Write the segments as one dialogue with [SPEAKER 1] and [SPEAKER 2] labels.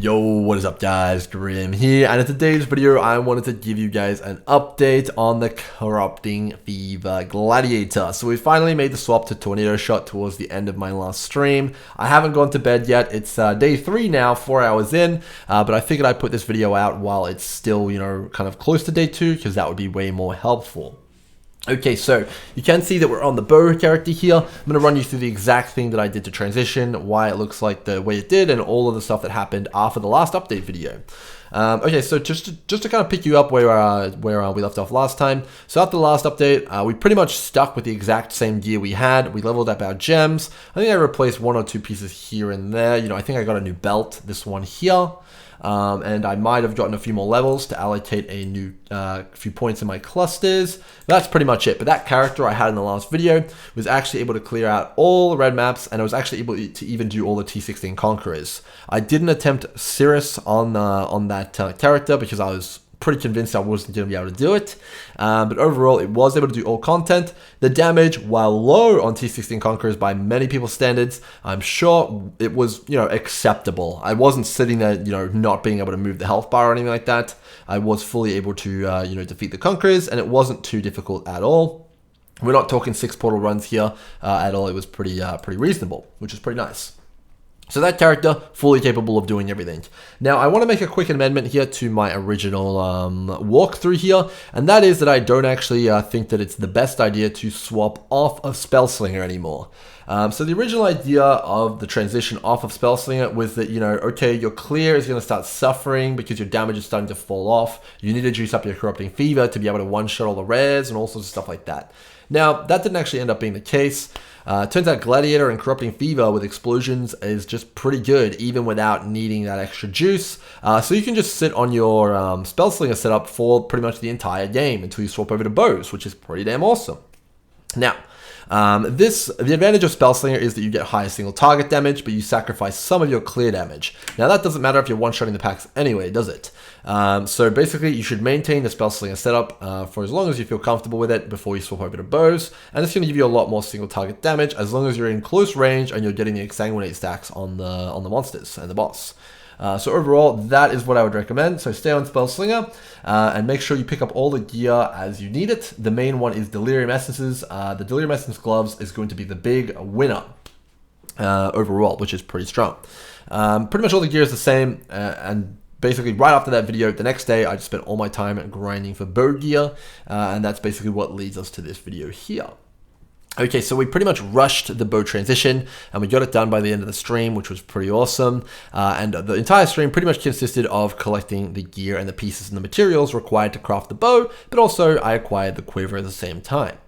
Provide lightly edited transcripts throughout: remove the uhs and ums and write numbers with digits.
[SPEAKER 1] Yo, what is up guys, Grim here, and in today's video I wanted to give you guys an update on the Corrupting Fever Gladiator. So we finally made the swap to Tornado Shot towards the end of my last stream. I haven't gone to bed yet, it's day 3 now, 4 hours in, but I figured I'd put this video out while it's still, kind of close to day 2, because that would be way more helpful. Okay, so you can see that we're on the bow character here. I'm going to run you through the exact thing that I did to transition, why it looks like the way it did, and all of the stuff that happened after the last update video. Okay, so just to kind of pick you up where we left off last time. So after the last update, we pretty much stuck with the exact same gear we had. We leveled up our gems. I think I replaced 1 or 2 pieces here and there. I think I got a new belt, this one here. And I might have gotten a few more levels to allocate a new few points in my clusters. That's pretty much it. But that character I had in the last video was actually able to clear out all the red maps, and I was actually able to even do all the T16 Conquerors. I didn't attempt Cirrus on that character because I was pretty convinced I wasn't going to be able to do it, but overall it was able to do all content. The damage, while low on T16 Conquerors by many people's standards, I'm sure it was acceptable. I wasn't sitting there not being able to move the health bar or anything like that. I was fully able to defeat the Conquerors, and it wasn't too difficult at all. We're not talking 6 portal runs here at all. It was pretty reasonable, which is pretty nice. So that character, fully capable of doing everything. Now, I want to make a quick amendment here to my original walkthrough here, and that is that I don't actually think that it's the best idea to swap off of Spellslinger anymore. So the original idea of the transition off of Spellslinger was that, okay, your clear is going to start suffering because your damage is starting to fall off. You need to juice up your Corrupting Fever to be able to one-shot all the rares and all sorts of stuff like that. Now, that didn't actually end up being the case. Turns out Gladiator and Corrupting Fever with explosions is just pretty good, even without needing that extra juice. So you can just sit on your Spellslinger setup for pretty much the entire game until you swap over to bows, which is pretty damn awesome. Now, the advantage of Spellslinger is that you get higher single target damage, but you sacrifice some of your clear damage. Now that doesn't matter if you're one-shotting the packs anyway, does it? So basically you should maintain the Spellslinger setup for as long as you feel comfortable with it before you swap over to bows, and it's going to give you a lot more single target damage as long as you're in close range and you're getting the Exsanguinate stacks on the monsters and the boss. So overall, that is what I would recommend. So stay on Spellslinger and make sure you pick up all the gear as you need it. The main one is Delirium Essences. The Delirium Essence gloves is going to be the big winner overall, which is pretty strong. Pretty much all the gear is the same, and basically right after that video, the next day, I just spent all my time grinding for bow gear, and that's basically what leads us to this video here. Okay, so we pretty much rushed the bow transition, and we got it done by the end of the stream, which was pretty awesome. And the entire stream pretty much consisted of collecting the gear and the pieces and the materials required to craft the bow, but also I acquired the quiver at the same time.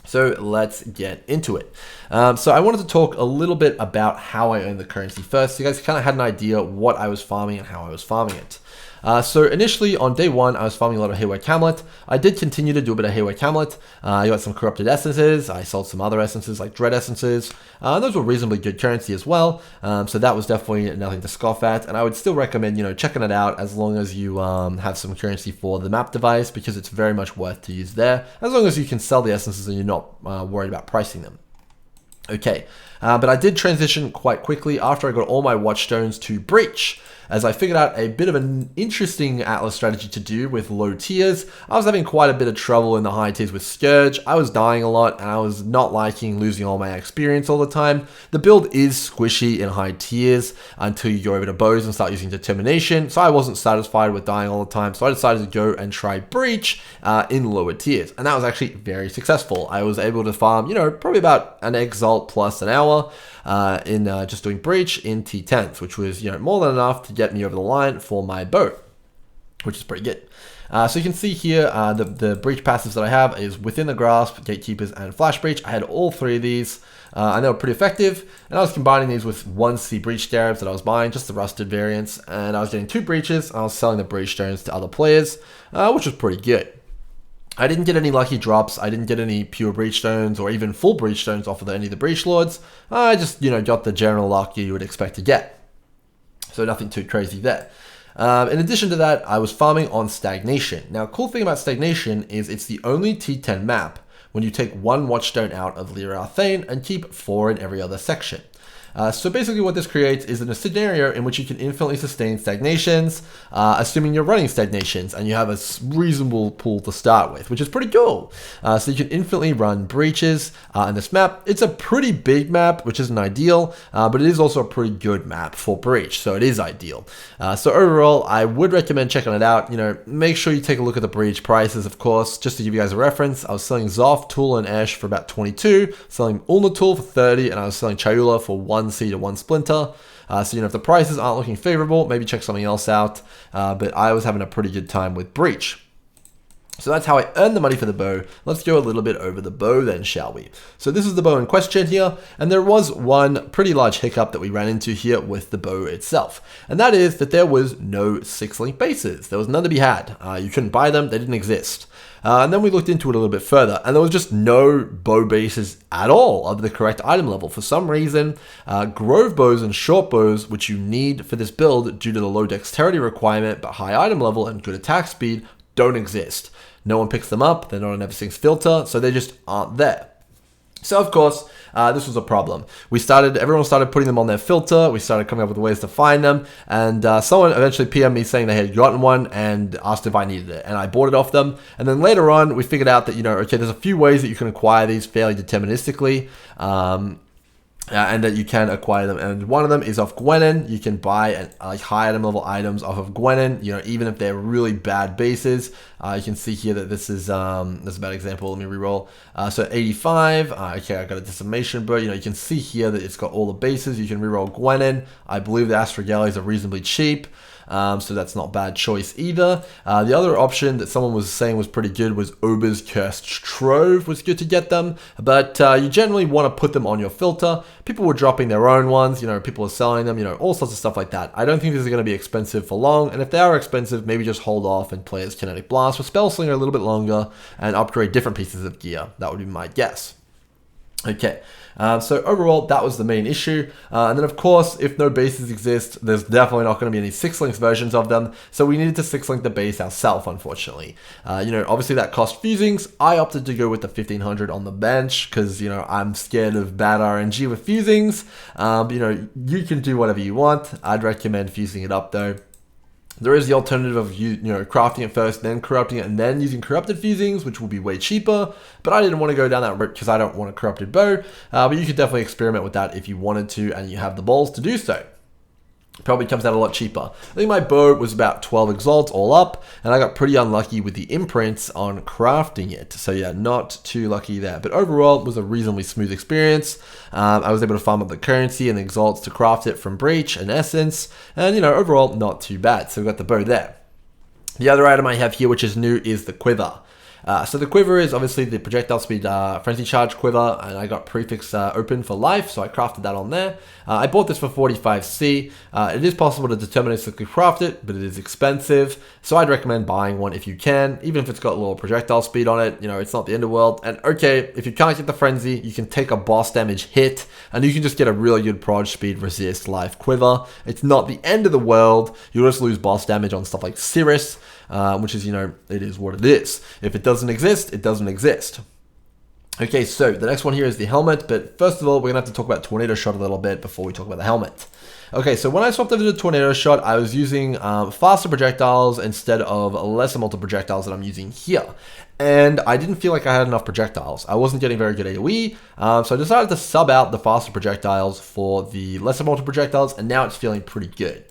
[SPEAKER 1] So let's get into it. So I wanted to talk a little bit about how I earned the currency first, so you guys kind of had an idea what I was farming and how I was farming it. So initially on day 1, I was farming a lot of Haywire Camlet. I did continue to do a bit of Haywire Camlet. I got some Corrupted Essences. I sold some other essences like Dread Essences. Those were reasonably good currency as well. So that was definitely nothing to scoff at. And I would still recommend, checking it out as long as you have some currency for the map device, because it's very much worth to use there, as long as you can sell the essences and you're not worried about pricing them. Okay, but I did transition quite quickly after I got all my Watchstones to Breach, as I figured out a bit of an interesting Atlas strategy to do with low tiers. I was having quite a bit of trouble in the high tiers with Scourge. I was dying a lot, and I was not liking losing all my experience all the time. The build is squishy in high tiers until you go over to bows and start using Determination, so I wasn't satisfied with dying all the time, so I decided to go and try Breach in lower tiers, and that was actually very successful. I was able to farm, probably about an Exalt plus an hour in just doing Breach in T10s, which was more than enough to get me over the line for my bow, which is pretty good. So you can see here the Breach passives that I have is Within the Grasp, Gatekeepers, and Flash Breach. I had all 3 of these, and they were pretty effective, and I was combining these with 1C Breach Scarabs that I was buying, just the rusted variants, and I was getting 2 Breaches, and I was selling the Breach Stones to other players, which was pretty good. I didn't get any lucky drops. I didn't get any pure Breach Stones or even full Breach Stones off of any of the Breach Lords. I just, got the general luck you would expect to get. So nothing too crazy there. In addition to that, I was farming on Stagnation. Now, cool thing about Stagnation is it's the only T10 map when you take 1 Watchstone out of Lyra Arthane and keep 4 in every other section. So basically what this creates is in a scenario in which you can infinitely sustain stagnations, assuming you're running stagnations and you have a reasonable pool to start with, which is pretty cool. So you can infinitely run breaches in this map. It's a pretty big map, which isn't ideal, but it is also a pretty good map for breach, so it is ideal. So overall, I would recommend checking it out. Make sure you take a look at the breach prices, of course, just to give you guys a reference. I was selling Zoth, Tool, and Ash for about 22, selling Ulna Tool for 30, and I was selling Chayula for 1 seed and 1 splinter. So if the prices aren't looking favorable, maybe check something else out. But I was having a pretty good time with breach. So that's how I earned the money for the bow. Let's go a little bit over the bow then, shall we? So this is the bow in question here, and there was one pretty large hiccup that we ran into here with the bow itself. And that is that there was no 6-link bases. There was none to be had. You couldn't buy them, they didn't exist. And then we looked into it a little bit further, and there was just no bow bases at all of the correct item level. For some reason, grove bows and short bows, which you need for this build due to the low dexterity requirement but high item level and good attack speed, don't exist. No one picks them up, they're not on everything's filter, so they just aren't there. So of course, this was a problem. Everyone started putting them on their filter, we started coming up with ways to find them, and someone eventually PM'd me saying they had gotten one and asked if I needed it, and I bought it off them. And then later on, we figured out that, okay, there's a few ways that you can acquire these fairly deterministically, and that you can acquire them, and one of them is off Gwenin. You can buy high item level items off of Gwenin, even if they're really bad bases. You can see here that this is a bad example. Let me reroll. So 85, okay, I got a decimation, but you can see here that it's got all the bases. You can reroll Gwenin. I believe the Astrogallies are reasonably cheap. So that's not a bad choice either. The other option that someone was saying was pretty good was Ober's Cursed Trove was good to get them, but you generally want to put them on your filter. People were dropping their own ones, people are selling them, all sorts of stuff like that. I don't think these are going to be expensive for long, and if they are expensive, maybe just hold off and play as Kinetic Blast or Spell Slinger a little bit longer and upgrade different pieces of gear. That would be my guess. Okay, so overall, that was the main issue. And then, of course, if no bases exist, there's definitely not going to be any 6-link versions of them. So we needed to 6-link the base ourselves, unfortunately. Obviously that cost fusings. I opted to go with the 1500 on the bench because, I'm scared of bad RNG with fusings. You can do whatever you want. I'd recommend fusing it up, though. There is the alternative of crafting it first, then corrupting it, and then using corrupted fusings, which will be way cheaper. But I didn't want to go down that route because I don't want a corrupted bow. But you could definitely experiment with that if you wanted to, and you have the balls to do so. Probably comes out a lot cheaper. I think my bow was about 12 exalts all up, and I got pretty unlucky with the imprints on crafting it. So yeah, not too lucky there. But overall, it was a reasonably smooth experience. I was able to farm up the currency and the exalts to craft it from Breach and Essence, and overall, not too bad. So we got the bow there. The other item I have here, which is new, is the Quiver. So the Quiver is obviously the projectile speed frenzy charge quiver, and I got prefix open for life, so I crafted that on there. I bought this for 45C. It is possible to deterministically craft it, but it is expensive, so I'd recommend buying one if you can, even if it's got a little projectile speed on it. It's not the end of the world. And okay, if you can't get the frenzy, you can take a boss damage hit, and you can just get a really good proj speed resist life quiver. It's not the end of the world. You'll just lose boss damage on stuff like Cirrus, which is, it is what it is. If it doesn't exist, it doesn't exist. Okay, so the next one here is the helmet, but first of all, we're gonna have to talk about Tornado Shot a little bit before we talk about the helmet. Okay, so when I swapped over to Tornado Shot, I was using faster projectiles instead of lesser multiple projectiles that I'm using here. And I didn't feel like I had enough projectiles. I wasn't getting very good AoE, so I decided to sub out the faster projectiles for the lesser multiple projectiles, and now it's feeling pretty good.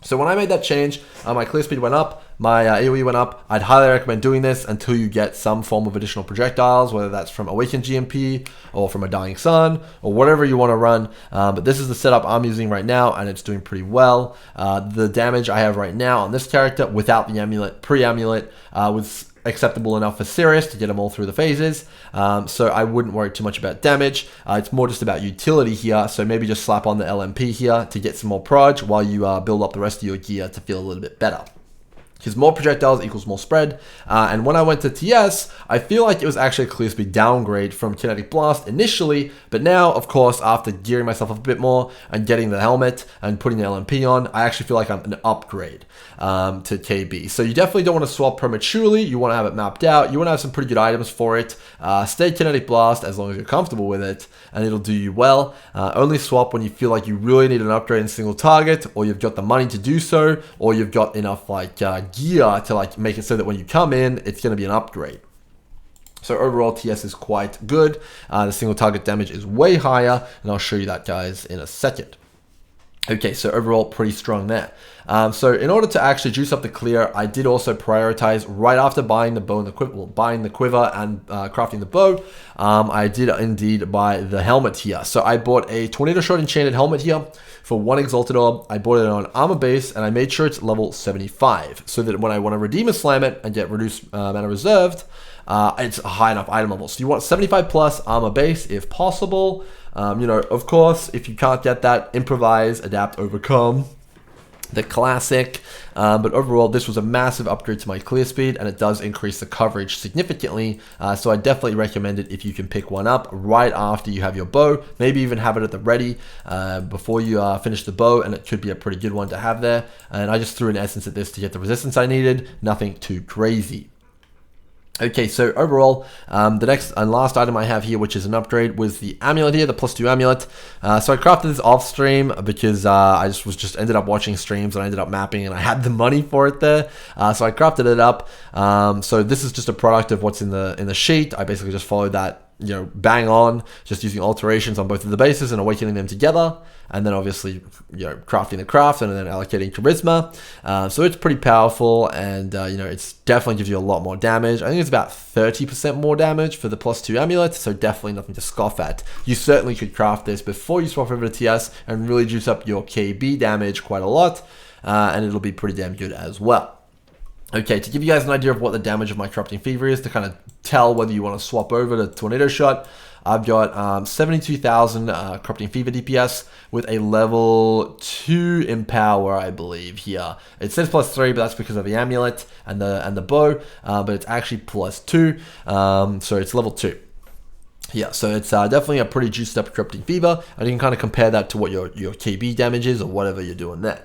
[SPEAKER 1] So when I made that change, my clear speed went up, my AoE went up. I'd highly recommend doing this until you get some form of additional projectiles, whether that's from Awakened GMP or from a Dying Sun or whatever you want to run. But this is the setup I'm using right now, and it's doing pretty well. The damage I have right now on this character without the amulet, pre-amulet, was acceptable enough for Cirrus to get them all through the phases, so I wouldn't worry too much about damage. It's more just about utility here, so maybe just slap on the LMP here to get some more proj while you build up the rest of your gear to feel a little bit better. because more projectiles equals more spread. And when I went to TS, I feel like it was actually a clear speed downgrade from Kinetic Blast initially, but now, of course, after gearing myself up a bit more and getting the helmet and putting the LMP on, I actually feel like I'm an upgrade to KB. So you definitely don't want to swap prematurely. You want to have it mapped out. You want to have some pretty good items for it. Stay Kinetic Blast as long as you're comfortable with it, and it'll do you well. Only swap when you feel like you really need an upgrade in single target, or you've got the money to do so, or you've got enough like gear to like make it so that when you come in, it's going to be an upgrade. So overall, TS is quite good. The single target damage is way higher, and I'll show you that, guys, in a second. Okay, so overall, pretty strong there. So in order to actually juice up the clear, I did also prioritize right after buying the bow and the quiver, well, buying the quiver and crafting the bow. I did indeed buy the helmet here. So I bought a Tornado Shot enchanted helmet here for 1 Exalted Orb. I bought it on armor base, and I made sure it's level 75, so that when I want to redeem a Slam It and get reduced mana reserved, it's a high enough item level. So you want 75 plus armor base if possible. You know, of course, if you can't get that, improvise, adapt, overcome, the classic. But overall, this was a massive upgrade to my clear speed, and it does increase the coverage significantly. So I definitely recommend it if you can pick one up right after you have your bow. Maybe even have it at the ready before you finish the bow, and it could be a pretty good one to have there. And I just threw an essence at this to get the resistance I needed. Nothing too crazy. Okay, so overall, the next and last item I have here, which is an upgrade, was the amulet here, the +2 amulet. So I crafted this off stream because I just ended up watching streams, and I ended up mapping, and I had the money for it there. So I crafted it up. So this is just a product of what's in the sheet. I basically just followed that, you know, bang on, just using alterations on both of the bases and awakening them together. And then obviously, you know, crafting the craft and then allocating charisma. So it's pretty powerful, and you know, it's definitely gives you a lot more damage. I think it's about 30% more damage for the +2 amulet, so definitely nothing to scoff at. You certainly could craft this before you swap over to TS and really juice up your KB damage quite a lot, and it'll be pretty damn good as well. Okay, to give you guys an idea of what the damage of my Corrupting Fever is, to kind of tell whether you want to swap over to Tornado Shot, I've got 72,000 Corrupting Fever DPS with a level 2 Empower, I believe, here. It says +3, but that's because of the amulet and the bow, but it's actually +2, so it's level 2. Yeah, so it's definitely a pretty juiced up Corrupting Fever, and you can kind of compare that to what your KB damage is or whatever you're doing there.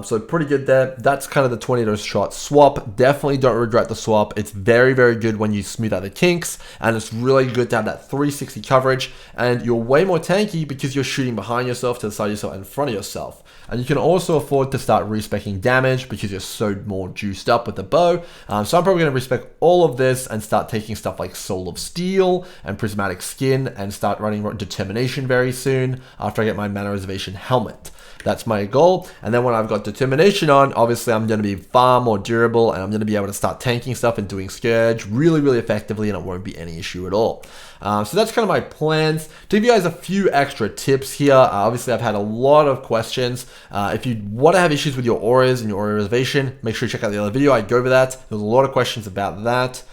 [SPEAKER 1] So pretty good there. That's kind of the Tornado Shot swap. Definitely don't regret the swap. It's very, very good when you smooth out the kinks, and it's really good to have that 360 coverage, and you're way more tanky because you're shooting behind yourself, to the side of yourself, and in front of yourself. And you can also afford to start respecking damage because you're so more juiced up with the bow. So I'm probably going to respec all of this and start taking stuff like Soul of Steel and Prismatic Skin, and start running Determination very soon after I get my Mana Reservation helmet. That's my goal. And then when I've got Determination on, obviously I'm going to be far more durable, and I'm going to be able to start tanking stuff and doing Scourge really, really effectively, and it won't be any issue at all. So that's kind of my plans. To give you guys a few extra tips here, obviously I've had a lot of questions. If you want to have issues with your auras and your aura reservation, make sure you check out the other video. I go over that. There's a lot of questions about that.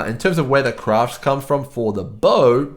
[SPEAKER 1] In terms of where the crafts come from for the bow,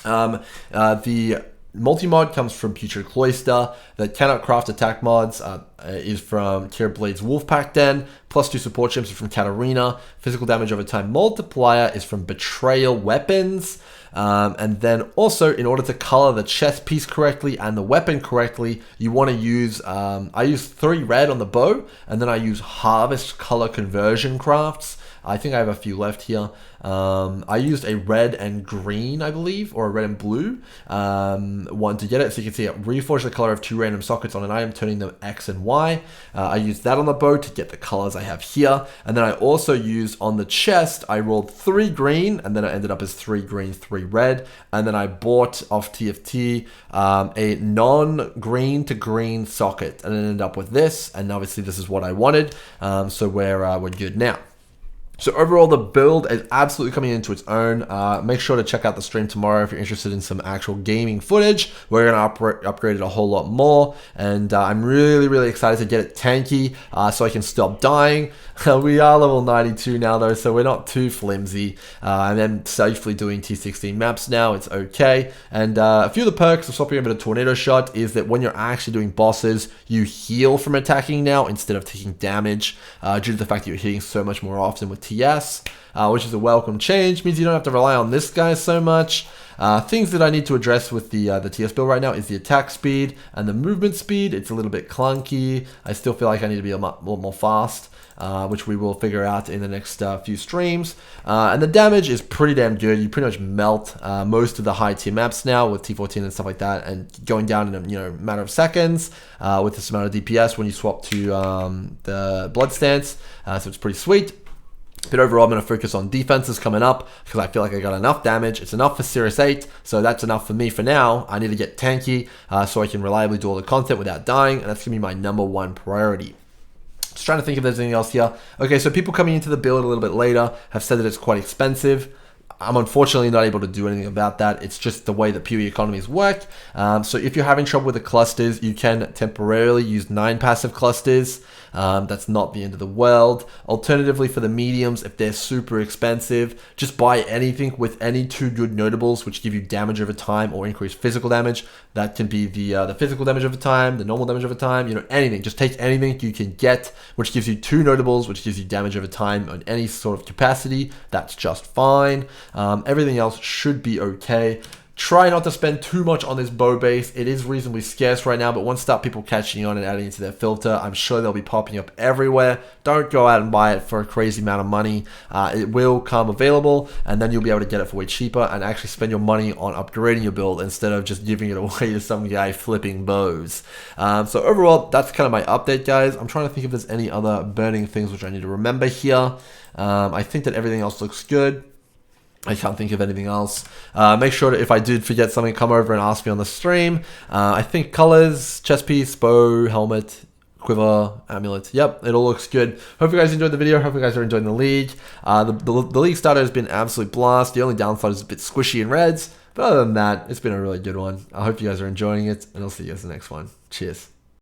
[SPEAKER 1] the multi-mod comes from Putrid Cloister. The Cannot Craft attack mods is from Kira Blade's Wolfpack Den. +2 support gems are from Katarina. Physical damage over time multiplier is from Betrayal Weapons. And then also, in order to color the chest piece correctly and the weapon correctly, you want to use, I use 3 red on the bow, and then I use Harvest Color Conversion crafts. I think I have a few left here. I used a red and green, I believe, or a red and blue one to get it. So you can see it reforge the color of 2 random sockets on an item, turning them X and Y. I used that on the bow to get the colors I have here. And then I also used on the chest, I rolled 3 green, and then it ended up as 3 green, 3 red. And then I bought off TFT a non-green to green socket, and it ended up with this. And obviously this is what I wanted. So we're good now. So overall, the build is absolutely coming into its own. Make sure to check out the stream tomorrow if you're interested in some actual gaming footage. We're going to upgrade it a whole lot more, and I'm really excited to get it tanky so I can stop dying. We are level 92 now though, so we're not too flimsy. And then safely doing T16 maps now, it's okay. And a few of the perks of swapping over to Tornado Shot is that when you're actually doing bosses, you heal from attacking now instead of taking damage due to the fact that you're hitting so much more often with TS, which is a welcome change. Means you don't have to rely on this guy so much. Things that I need to address with the TS build right now is the attack speed and the movement speed. It's a little bit clunky. I still feel like I need to be a lot more fast, which we will figure out in the next few streams. And the damage is pretty damn good. You pretty much melt most of the high tier maps now with T14 and stuff like that, and going down in a matter of seconds with this amount of DPS when you swap to the Blood Stance. So it's pretty sweet. But overall, I'm going to focus on defenses coming up because I feel like I got enough damage. It's enough for Series 8, so that's enough for me for now. I need to get tanky so I can reliably do all the content without dying, and that's going to be my #1 priority. Just trying to think if there's anything else here. Okay, so people coming into the build a little bit later have said that it's quite expensive. I'm unfortunately not able to do anything about that. It's just the way the PoE economies work. So if you're having trouble with the clusters, you can temporarily use 9 passive clusters. That's not the end of the world. Alternatively, for the mediums, if they're super expensive, just buy anything with any 2 good notables which give you damage over time or increase physical damage. That can be the physical damage over time, the normal damage over time, anything. Just take anything you can get which gives you 2 notables, which gives you damage over time on any sort of capacity. That's just fine. Everything else should be okay. Try not to spend too much on this bow base. It is reasonably scarce right now, but once start people catching on and adding it to their filter, I'm sure they'll be popping up everywhere. Don't go out and buy it for a crazy amount of money. It will come available, and then you'll be able to get it for way cheaper and actually spend your money on upgrading your build instead of just giving it away to some guy flipping bows. So overall, that's kind of my update, guys. I'm trying to think if there's any other burning things which I need to remember here. I think that everything else looks good. I can't think of anything else. Make sure that if I did forget something, come over and ask me on the stream. I think colors, chest piece, bow, helmet, quiver, amulet. Yep, it all looks good. Hope you guys enjoyed the video. Hope you guys are enjoying the league. The league starter has been absolute blast. The only downside is a bit squishy in reds. But other than that, it's been a really good one. I hope you guys are enjoying it, and I'll see you guys in the next one. Cheers.